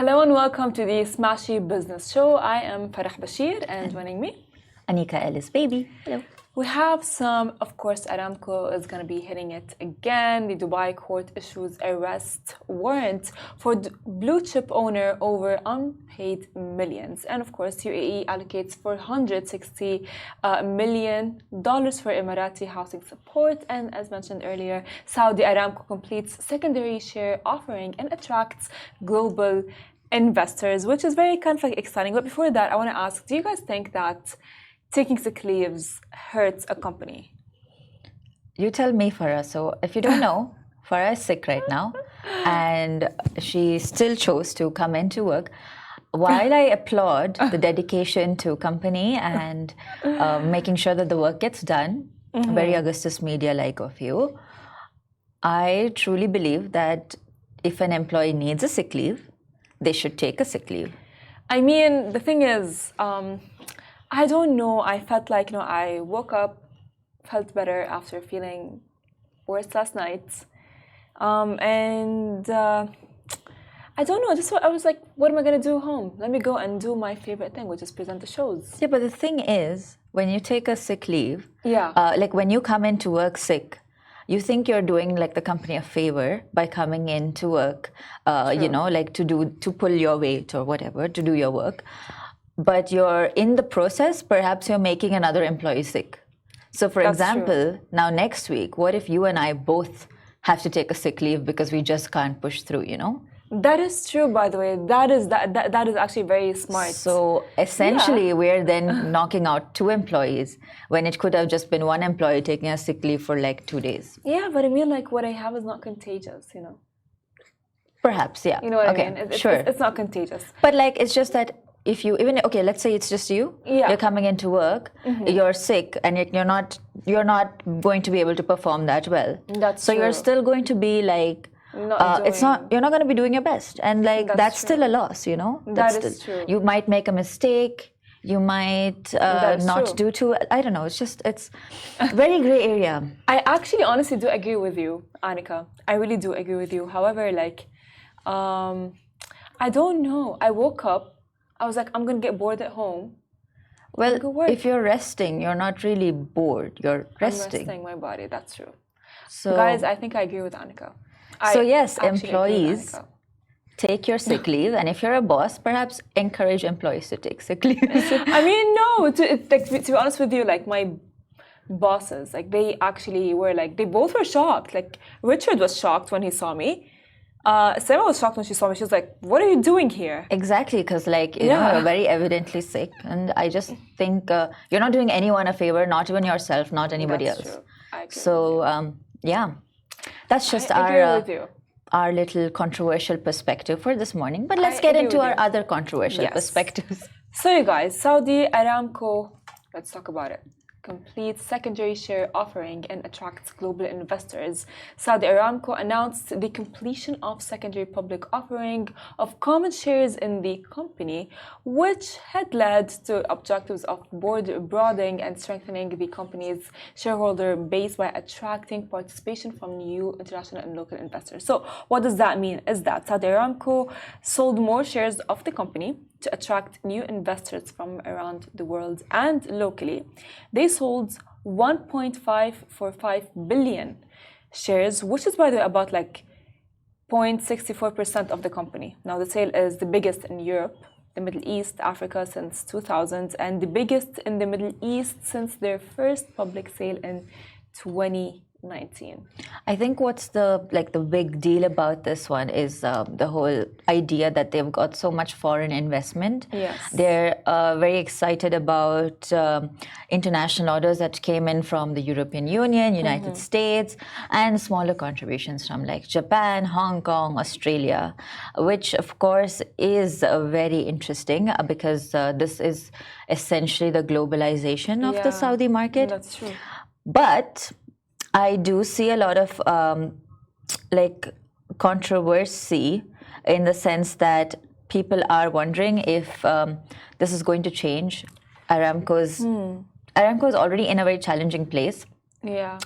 Hello and welcome to the Smashy Business Show. I am Farah Bashir and joining me, Anika Ellis Baby. Hello. we have some, of course, Aramco is going to be hitting it again. The Dubai court issues arrest warrant for BlueChip owner over unpaid millions. And of course, UAE allocates $460 million for Emirati housing support. And as mentioned earlier, Saudi Aramco completes secondary share offering and attracts global investors, which is very kind of like exciting. But before that, I want to ask, do you guys think that taking sick leaves hurts a company? You tell me, Farah. So, if you don't know, Farah is sick right now, and she still chose to come into work. While I applaud the dedication to company and making sure that the work gets done, very Augustus Media-like of you, I truly believe that if an employee needs a sick leave, they should take a sick leave. I mean, the thing is, I don't know. I felt like, I woke up, felt better after feeling worse last night. I don't know. I was like, what am I going to do home? Let me go and do my favorite thing, which is present the shows. Yeah, but the thing is, when you take a sick leave, Yeah. like when you come into work sick, you think you're doing like the company a favor by coming into work, like to pull your weight or whatever, to do your work. But you're in the process, perhaps you're making another employee sick. So for example, now next week, what if you and I both have to take a sick leave because we just can't push through, That is true, by the way. That is actually very smart. So essentially, we're then knocking out two employees when it could have just been one employee taking a sick leave for like 2 days. Yeah, but I mean, like, what I have is not contagious, Perhaps, yeah. You know what okay, I mean? Sure. It's not contagious. But like, it's just that if you let's say it's just you. Yeah. You're coming into work, you're sick, and you're not going to be able to perform that well. That's so true. You're still going to be like. You're not going to be doing your best, and like that's still a loss, That is true. You might make a mistake, you might not do too. I don't know. It's very gray area. I actually honestly do agree with you, Anika. I really do agree with you. However, like, I don't know. I woke up, I was like, I'm gonna get bored at home. Well, if you're resting, you're not really bored. You're resting. I'm resting my body. That's true. So, guys, I think I agree with Anika. So yes, employees, take your sick leave, and if you're a boss, perhaps encourage employees to take sick leave. I mean, no. To be honest with you, like my bosses, like they actually were like, they both were shocked. Like Richard was shocked when he saw me. Sarah was shocked when she saw me. She was like, "What are you doing here?" Exactly, because like you're very evidently sick, and I just think you're not doing anyone a favor, not even yourself, not anybody else. True. I agree. So yeah. That's just our little controversial perspective for this morning. But let's get into our other controversial perspectives. So you guys, Saudi Aramco, let's talk about it. Completes secondary share offering and attracts global investors. Saudi Aramco announced the completion of secondary public offering of common shares in the company, which had led to objectives of board broadening and strengthening the company's shareholder base by attracting participation from new international and local investors. So what does that mean? Is that Saudi Aramco sold more shares of the company to attract new investors from around the world and locally. They sold 1.545 billion shares, which is, by the way, about like 0.64% of the company. Now, the sale is the biggest in Europe, the Middle East, Africa since 2000, and the biggest in the Middle East since their first public sale in 2019. I think what's the big deal about this one is the whole idea that they've got so much foreign investment. Yes. They're very excited about international orders that came in from the European Union, United States, and smaller contributions from like Japan, Hong Kong, Australia, which of course is very interesting because this is essentially the globalization of the Saudi market. That's true. But I do see a lot of controversy in the sense that people are wondering if this is going to change. Aramco is already in a very challenging place. Yeah.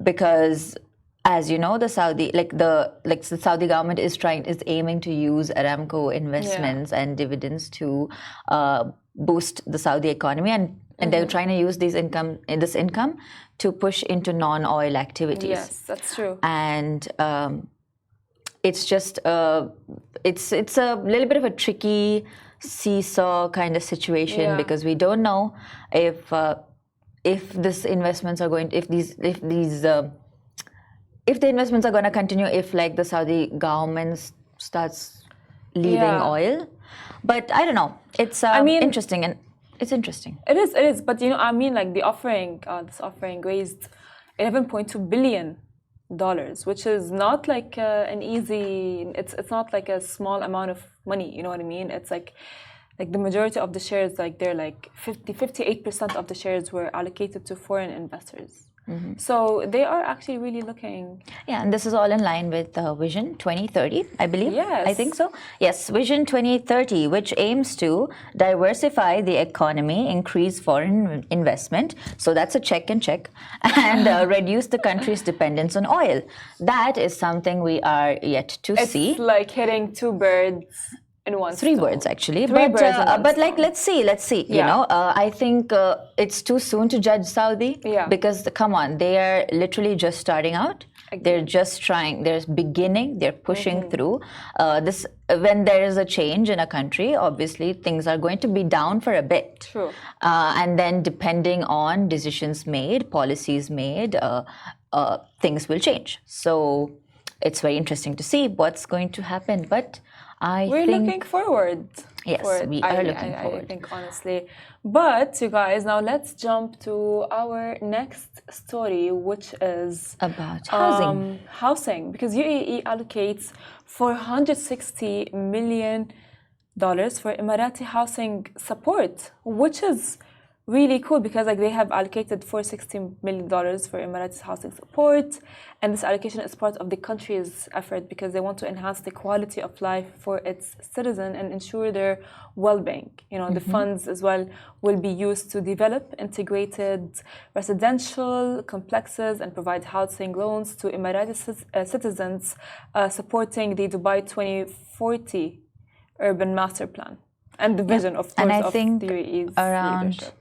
Because as you know, the Saudi government is aiming to use Aramco investments and dividends to boost the Saudi economy, and they're trying to use this income to push into non-oil activities. Yes, that's true. And it's just it's a little bit of a tricky seesaw kind of situation because we don't know if these investments are going if the investments are going to continue if like the Saudi government starts leaving oil. But I don't know. It's interesting, and it's interesting. It is. But like the offering, this offering raised $11.2 billion, which is not like an easy. It's not like a small amount of money. You know what I mean? It's like the majority of the shares, like they're like 58% of the shares were allocated to foreign investors. So they are actually really looking. Yeah, and this is all in line with Vision 2030, I believe. Yes. I think so. Yes, Vision 2030, which aims to diversify the economy, increase foreign investment. So that's a check, and reduce the country's dependence on oil. That is something we are yet to see. It's like hitting two birds in one Three stone. birds actually, Three birds in one but like stone. let's see. You know, I think it's too soon to judge Saudi because come on, they are literally just starting out. They're just trying. They're beginning. They're pushing through. This when there is a change in a country, obviously things are going to be down for a bit. True. And then depending on decisions made, policies made, things will change. So it's very interesting to see what's going to happen. But We're looking forward. Yes, we are looking forward. I think honestly. But you guys, now let's jump to our next story, which is about housing. Housing, because UAE allocates $460 million for Emirati housing support, which is really cool because like they have allocated $460 million for Emirati's housing support, and this allocation is part of the country's effort because they want to enhance the quality of life for its citizens and ensure their well-being. The funds as well will be used to develop integrated residential complexes and provide housing loans to Emirati citizens, supporting the Dubai 2040 urban master plan and the vision of the UAE's around leadership.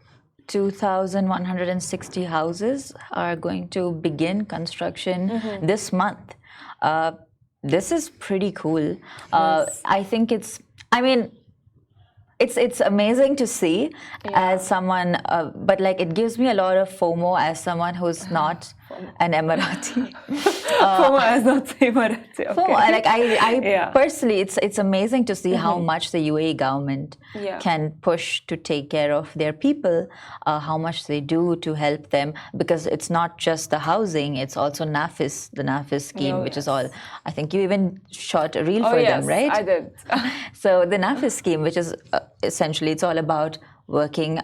2,160 houses are going to begin construction this month. This is pretty cool. I think it's amazing to see as someone, but like it gives me a lot of FOMO as someone who's not an Emirati. FOMO as not Emirati. Okay. FOMO, like I personally, it's amazing to see how much the UAE government can push to take care of their people, how much they do to help them, because it's not just the housing, it's also NAFIS, the NAFIS scheme, which is all, I think you even shot a reel for them, right? I did. So the NAFIS scheme, which is essentially, it's all about working,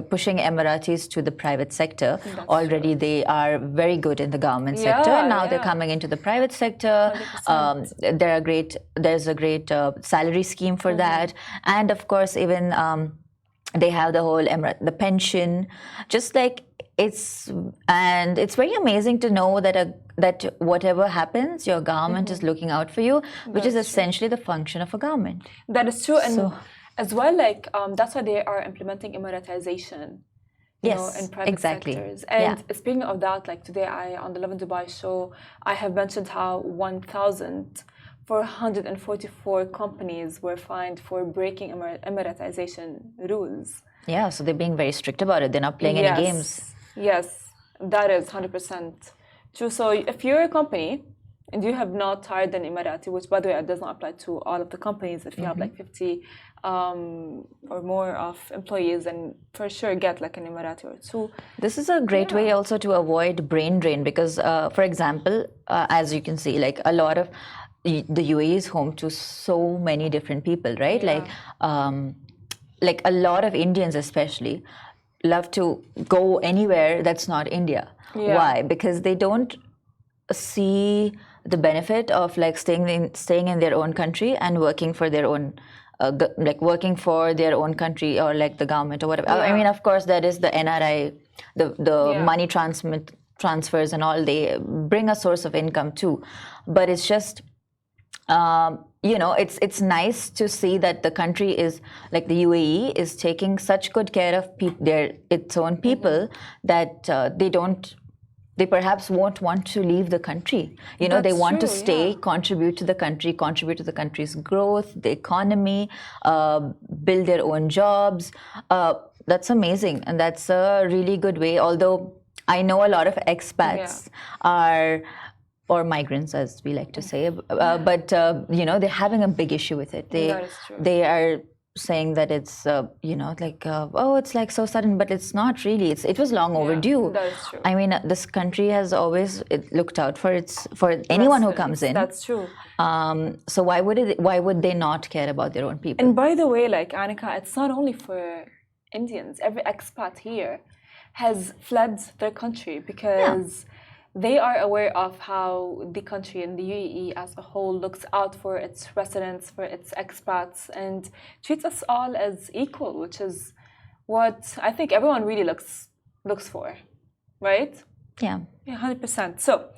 pushing Emiratis to the private sector. Already they are very good in the government sector, and now they're coming into the private sector. There's a great salary scheme for that, and of course even they have the whole the pension. Just like it's very amazing to know that whatever happens, your government is looking out for you, which is essentially the function of a government. That is true, and as well, like that's why they are implementing Emiratization, in private sectors. And speaking of that, like today, on the Lovin Dubai show, I have mentioned how 1,444 companies were fined for breaking Emiratization rules. Yeah, so they're being very strict about it. They're not playing any games. Yes, that is 100% true. So if you're a company and you have not hired an Emirati, which by the way, it does not apply to all of the companies. If you have like 50 or more of employees, then for sure get like an Emirati or two. This is a great way also to avoid brain drain because, for example, as you can see, like a lot of the UAE is home to so many different people, right? Like a lot of Indians especially love to go anywhere that's not India. Why? Because they don't see the benefit of like staying in their own country and working for their own country or like the government or whatever. I mean, of course, that is the NRI, the money transfers and all, they bring a source of income too. But it's just, it's nice to see that the country is, like the UAE, is taking such good care of its own people that they perhaps won't want to leave the country. They want to stay, contribute to the country, contribute to the country's growth, the economy, build their own jobs. That's amazing, and that's a really good way. Although I know a lot of expats are, or migrants, as we like to say, but they're having a big issue with it. They are saying that it's it's like so sudden, but it's not really. It was long overdue. That is true. I mean, this country has always looked out for anyone who comes in. That's true. So why would they not care about their own people? And by the way, like Anika, it's not only for Indians. Every expat here has fled their country because they are aware of how the country and the UAE as a whole looks out for its residents, for its expats, and treats us all as equal, which is what I think everyone really looks for, right? Yeah. 100%. So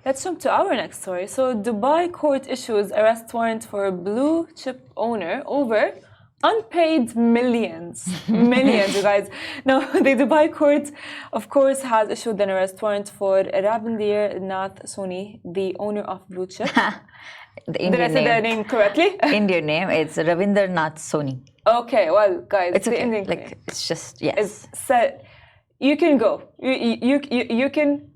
let's jump to our next story. So Dubai court issues arrest warrant for BlueChip owner over unpaid millions, you guys. Now, the Dubai court, of course, has issued an arrest warrant for Ravinder Nath Soni, the owner of BlueChip. Did I say the name correctly? Indian name, it's Ravinder Nath Soni. Okay, well, guys, it's the okay. Indian name. It's just, yes. It's said, you can go. You can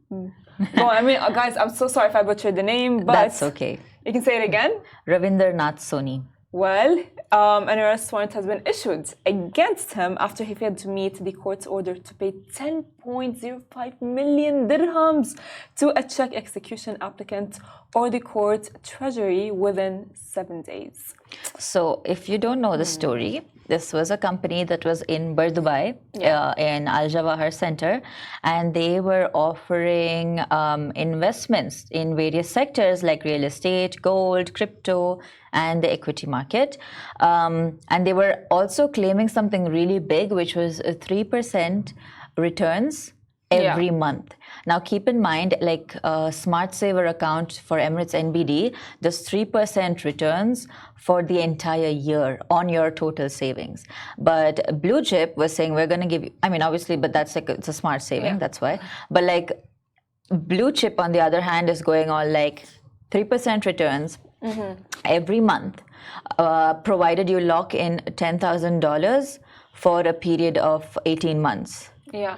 go. I mean, guys, I'm so sorry if I butchered the name, but that's okay. You can say it again. Ravinder Nath Soni. Well, an arrest warrant has been issued against him after he failed to meet the court's order to pay 10.05 million dirhams to a check execution applicant or the court treasury within 7 days. So, if you don't know the story, this was a company that was in Dubai, in Al Jawahar Center, and they were offering investments in various sectors like real estate, gold, crypto, and the equity market. And they were also claiming something really big, which was 3% returns every month. Now, keep in mind, like a Smart Saver account for Emirates NBD does 3% returns for the entire year on your total savings. But BlueChip was saying, we're going to give you, I mean, obviously, but that's like, it's a smart saving, that's why. But like BlueChip, on the other hand, is going on like 3% returns every month, provided you lock in $10,000 for a period of 18 months. Yeah.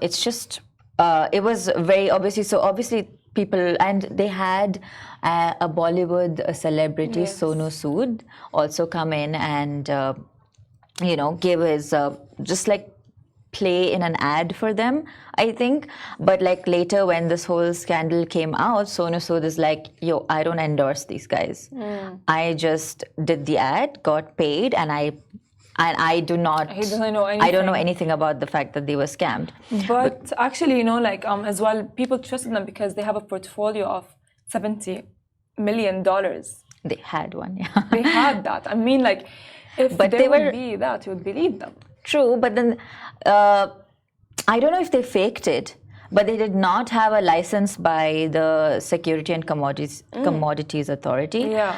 It's just, it was very obviously people, and they had a Bollywood celebrity, Sonu Sood, also come in and, give his, just like play in an ad for them, I think. But like later when this whole scandal came out, Sonu Sood is like, yo, I don't endorse these guys. I just did the ad, got paid, and I do not. He doesn't know anything. I don't know anything about the fact that they were scammed. But actually, as well, people trusted them because they have a portfolio of $70 million. They had one, They had that. I mean, like, if they would be that, you would believe them. True, but then I don't know if they faked it, but they did not have a license by the Security and Commodities Authority. Yeah.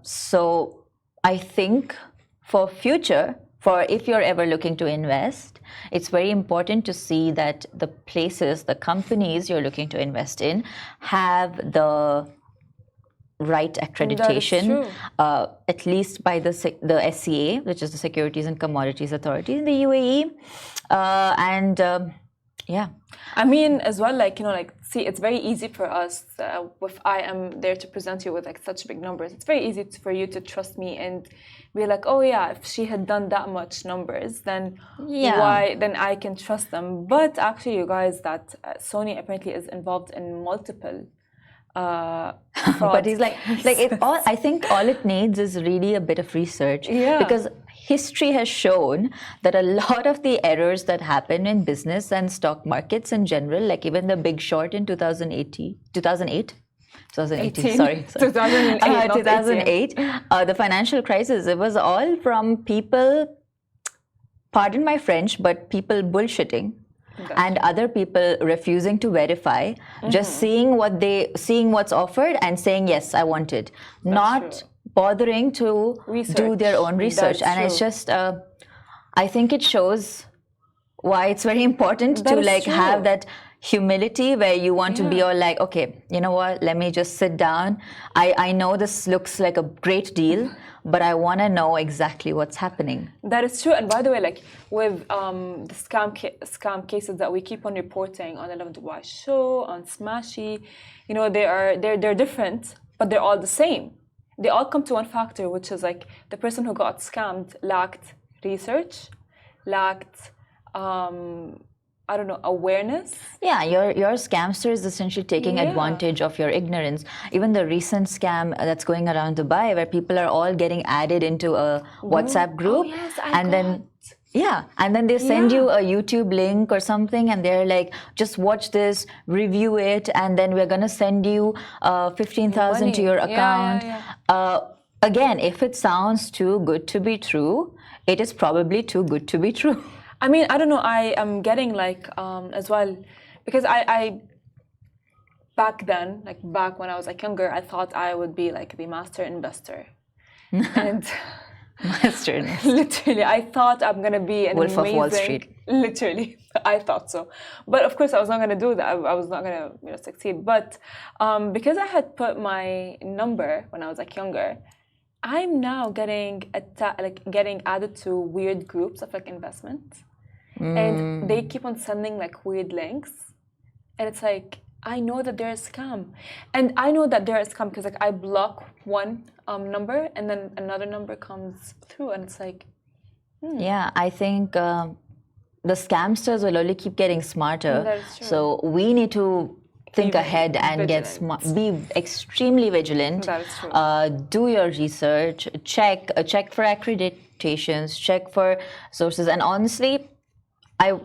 So I think for future, for if you're ever looking to invest, it's very important to see that the places, the companies you're looking to invest in have the right accreditation, at least by the SCA, which is the Securities and Commodities Authority in the UAE. I mean, as well, see, it's very easy for us, if I am there to present you with like such big numbers, it's very easy for you to trust me and be like, oh yeah, if she had done that much numbers, then then I can trust them. But actually, you guys, that Sony apparently is involved in multiple but he's like I think all it needs is really a bit of research, because history has shown that a lot of the errors that happen in business and stock markets in general, like even the Big Short in 2008, the financial crisis, it was all from people, pardon my French, but people bullshitting and other people refusing to verify, just seeing what's offered and saying yes, I want it, not true. bothering to do their own research. That's And it's true. just I think it shows why it's very important That to is like true. have that humility where you want to be Yeah. all like, okay, you know what, let me just sit down. I know this looks like a great deal, but I want to know exactly what's happening. That is true. And by the way, like with the scam cases that we keep on reporting on the Love Dubai show, on Smashy, you know, they're different, but they're all the same. They all come to one factor, which is like the person who got scammed lacked research, lacked I don't know, awareness. Yeah, your scamster is essentially taking advantage of your ignorance. Even the recent scam that's going around Dubai, where people are all getting added into a WhatsApp group, Oh, yes, I and then they send you a YouTube link or something, and they're like, just watch this, review it, and then we're gonna send you 15,000 to your account. Again, if it sounds too good to be true, it is probably too good to be true. I mean, I don't know. I am getting like as well, because I back then, like back when I was like younger, I thought I would be like the master investor, and literally, I thought I'm gonna be an Wolf amazing. of Wall Street. Literally, I thought so, but of course, I was not gonna do that. I was not gonna, you know, succeed. But because I had put my number when I was like younger, I'm now getting getting added to weird groups of like investment. And they keep on sending like weird links, and it's like, I know that they're a scam, and I know that they're a scam because like I block one number and then another number comes through, and it's like, Yeah, I think the scamsters will only keep getting smarter. That is true. So we need to think ahead and get vigilant. smart. Be extremely vigilant. That is true. Do your research. Check for accreditations. Check for sources. And honestly, I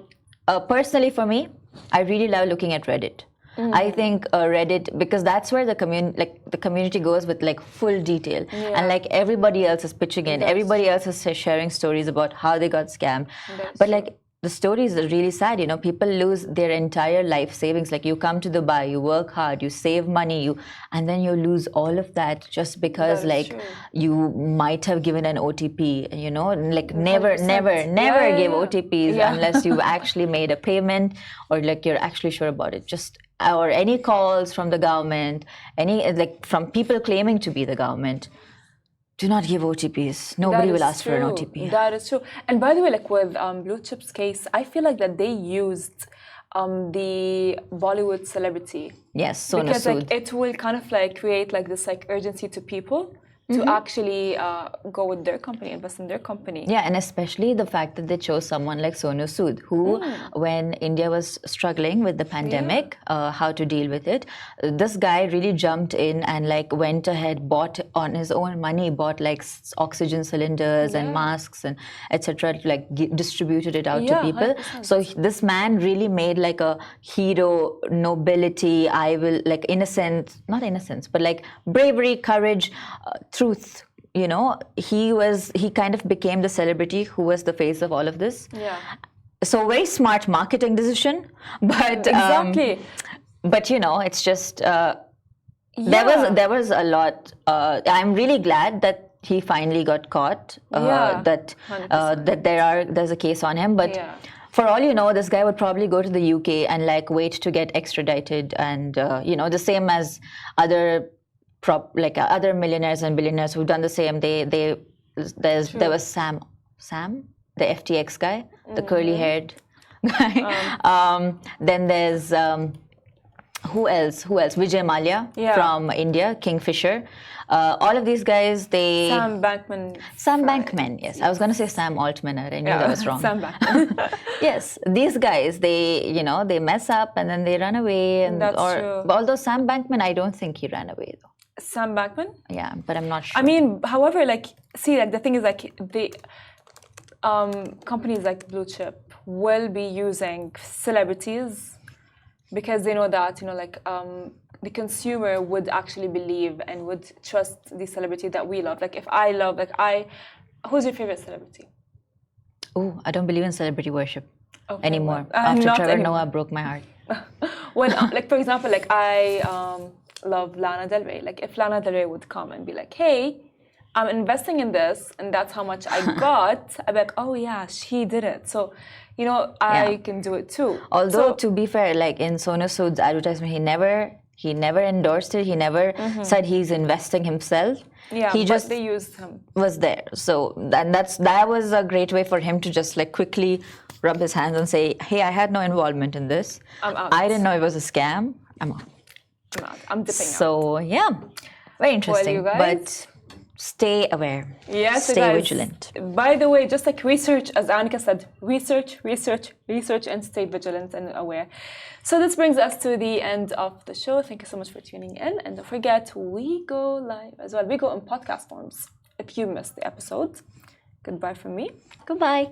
personally, for me, I really love looking at Reddit. I think Reddit, because that's where the community goes with like full detail, and like everybody else is pitching in, everybody else is sharing stories about how they got scammed. But like the stories are really sad, you know, people lose their entire life savings. Like you come to Dubai, you work hard, you save money, and then you lose all of that just because like you might have given an OTP, you know, like never give OTPs unless you've actually made a payment or like you're actually sure about it. Just or any calls from the government, any like from people claiming to be the government. Do not give OTPs. Nobody will ask for an OTP. That is true. And by the way, like with BlueChip's case, I feel like that they used the Bollywood celebrity. Yes, Sonu because Sood. like it will kind of like create like this like urgency to people to actually go with their company, invest in their company. Yeah, and especially the fact that they chose someone like Sonu Sood, who, when India was struggling with the pandemic, how to deal with it, this guy really jumped in and like went ahead, bought on his own money, bought like oxygen cylinders and masks and etc. Like distributed it out to people. 100%. So this man really made like a hero, nobility, I will like innocence, not innocence, but like bravery, courage, truth. You know, he kind of became the celebrity who was the face of all of this. Yeah. So very smart marketing decision, but Exactly. But you know, it's just there was a lot. I'm really glad that he finally got caught. That there's a case on him, but. Yeah. For all you know, this guy would probably go to the UK and like wait to get extradited, and you know, the same as other other millionaires and billionaires who've done the same. There was Sam, the FTX guy, the curly-haired guy. Then there's who else? Vijay Mallya from India, Kingfisher. All of these guys, Sam Bankman. Yes, I was going to say Sam Altman. I knew that was wrong. Sam Bankman. Yes, these guys, they mess up and then they run away. And That's true. Although Sam Bankman, I don't think he ran away though. Sam Bankman? Yeah, but I'm not sure. I mean, however, like, see, like the thing is, like, the companies like BlueChip will be using celebrities because they know that, you know, like, the consumer would actually believe and would trust the celebrity that we love. Like, if I love, like, who's your favorite celebrity? Oh, I don't believe in celebrity worship. Okay, anymore well, after not Trevor anymore. Noah broke my heart. When, like, for example, like I love Lana Del Rey. Like, if Lana Del Rey would come and be like, "Hey, I'm investing in this, and that's how much I got," I'd be like, "Oh yeah, she did it." So, you know, I Yeah. can do it too. Although So, to be fair, like in Sonu Sood's advertisement, he never endorsed it. He never said he's investing himself. yeah, He but just they used him. was there. So that was a great way for him to just like quickly rub his hands and say, "Hey, I had no involvement in this. I'm out. I didn't know it was a scam. I'm out." I'm out. I'm dipping out. So yeah, very interesting. you guys- But stay aware. Yes, stay guys. vigilant. By the way, just like research, as Annika said, research, and stay vigilant and aware. So this brings us to the end of the show. Thank you so much for tuning in. And don't forget, we go live as well. We go in podcast forms if you missed the episode. Goodbye from me. Goodbye.